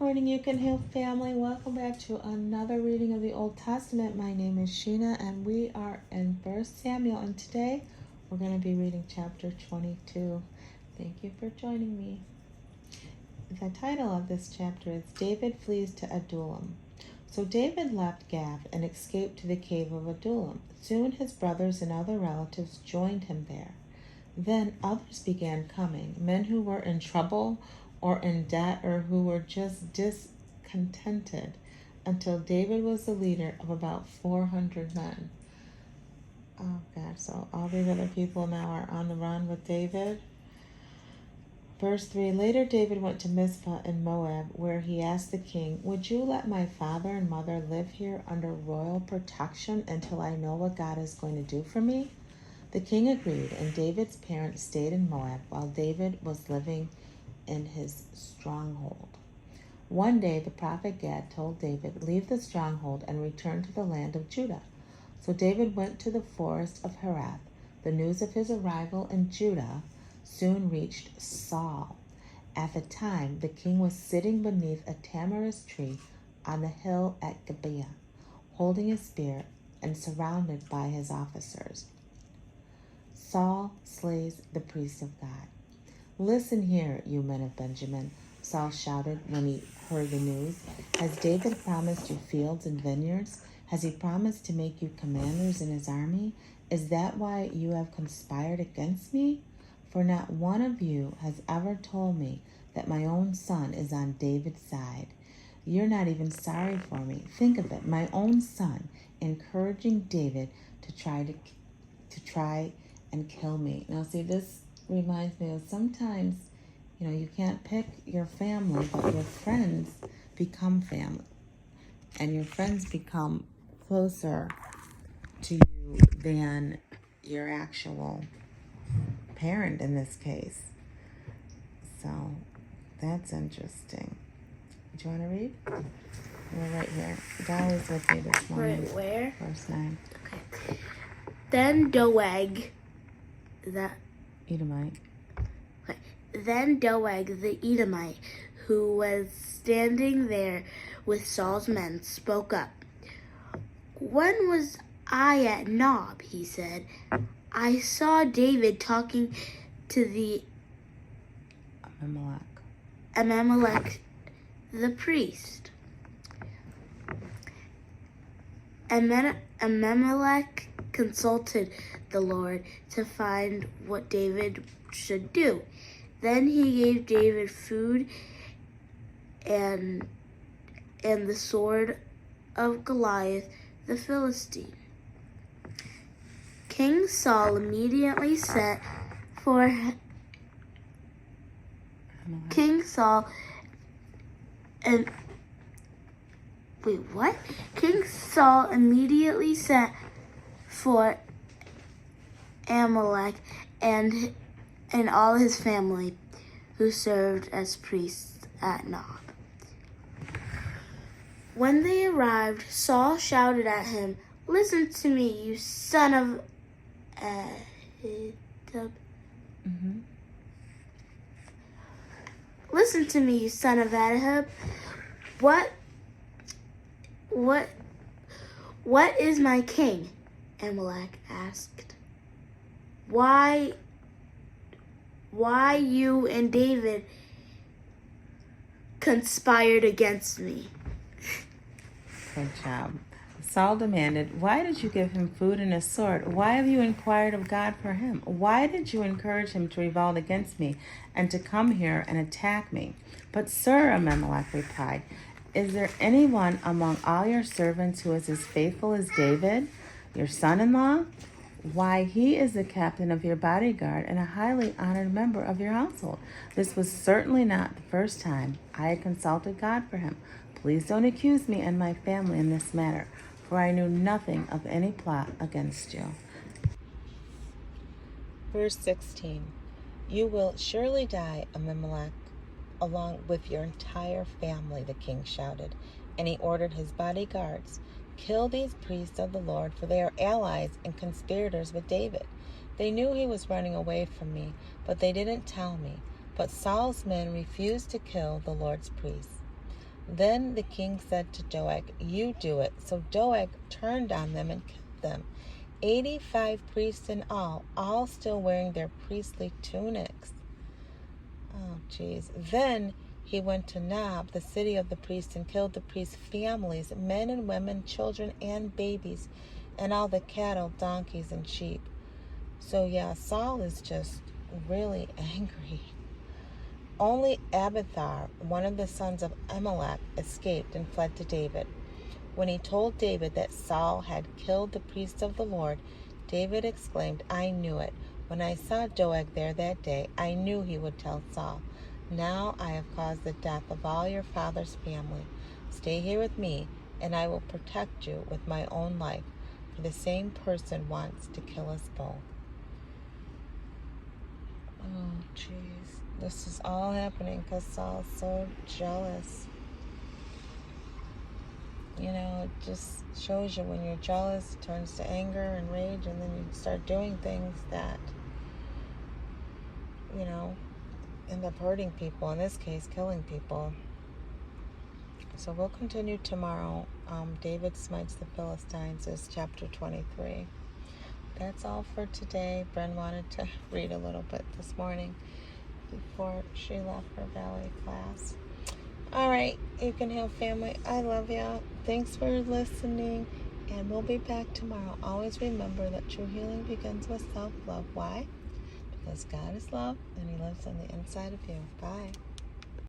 Morning, You Can Heal family. Welcome back to another reading of the Old Testament. My name is Shena, and we are in 1 Samuel, and today we're going to be reading chapter 22. Thank you for joining me. The title of this chapter is David Flees to Adullam. So David left Gath and escaped to the cave of Adullam. Soon his brothers and other relatives joined him there. Then others began coming, men who were in trouble or in debt or who were just discontented, until David was the leader of about 400 men. Oh God, so all these other people now are on the run with David. Verse 3, later David went to Mizpah in Moab, where he asked the king, would you let my father and mother live here under royal protection until I know what God is going to do for me? The king agreed, and David's parents stayed in Moab while David was living in his stronghold. One day the prophet Gad told David, leave the stronghold and return to the land of Judah. So David went to the forest of Herath. The news of his arrival in Judah soon reached Saul. At the time, the king was sitting beneath a tamarisk tree on the hill at Gibeah, holding a spear and surrounded by his officers. Saul slays the priest of God. Listen here, you men of Benjamin, Saul shouted when he heard the news. Has David promised you fields and vineyards? Has he promised to make you commanders in his army? Is that why you have conspired against me? For not one of you has ever told me that my own son is on David's side. You're not even sorry for me. Think of it, my own son encouraging David to try and kill me. Now see, this reminds me of sometimes, you can't pick your family, but your friends become family. And your friends become closer to you than your actual parent in this case. So that's interesting. Do you want to read? We're right here. Dolly's with me this morning. Right where? Verse 9. Okay. Then Doeg, Edomite. Okay. Then Doeg the Edomite, who was standing there with Saul's men, spoke up. When was I at Nob? He said. I saw David talking to the Ahimelech the priest. Ahimelech consulted the Lord to find what David should do. Then he gave David food and the sword of Goliath the Philistine. King Saul immediately sent for King Saul immediately sent for Ahimelech and all his family who served as priests at Nob. When they arrived, Saul shouted at him, listen to me, you son of Ahitub. Listen to me, you son of Ahitub. What is my king? Ahimelech asked. Why you and David conspired against me? Good job. Saul demanded, why did you give him food and a sword? Why have you inquired of God for him? Why did you encourage him to revolt against me and to come here and attack me? But sir, Ahimelech replied, is there anyone among all your servants who is as faithful as David, your son-in-law? Why, he is the captain of your bodyguard and a highly honored member of your household. This was certainly not the first time I had consulted God for him. Please don't accuse me and my family in this matter, for I knew nothing of any plot against you. Verse 16. You will surely die, Ahimelech, along with your entire family, the king shouted, and he ordered his bodyguards, kill these priests of the Lord, for they are allies and conspirators with David. They knew he was running away from me, but they didn't tell me. But Saul's men refused to kill the Lord's priests. Then the king said to Doeg, "You do it." So Doeg turned on them and killed them. 85 priests in all still wearing their priestly tunics. Oh, jeez. Then he went to Nob, the city of the priests, and killed the priests' families, men and women, children and babies, and all the cattle, donkeys, and sheep. So yeah, Saul is just really angry. Only Abiathar, one of the sons of Amalek, escaped and fled to David. When he told David that Saul had killed the priests of the Lord, David exclaimed, "I knew it. When I saw Doeg there that day, I knew he would tell Saul. Now I have caused the death of all your father's family. Stay here with me, and I will protect you with my own life, for the same person wants to kill us both." Oh, jeez. This is all happening because Saul's so jealous. You know, it just shows you when you're jealous, it turns to anger and rage, and then you start doing things that, you know, end up hurting people. In this case, killing people. So we'll continue tomorrow. David smites the Philistines is chapter 23. That's all for today. Bren wanted to read a little bit this morning before she left her ballet class. All right, you can have family. I love you. Thanks for listening, and we'll be back tomorrow. Always remember that true healing begins with self-love. Why? Because God is love, and He lives on the inside of you. Bye.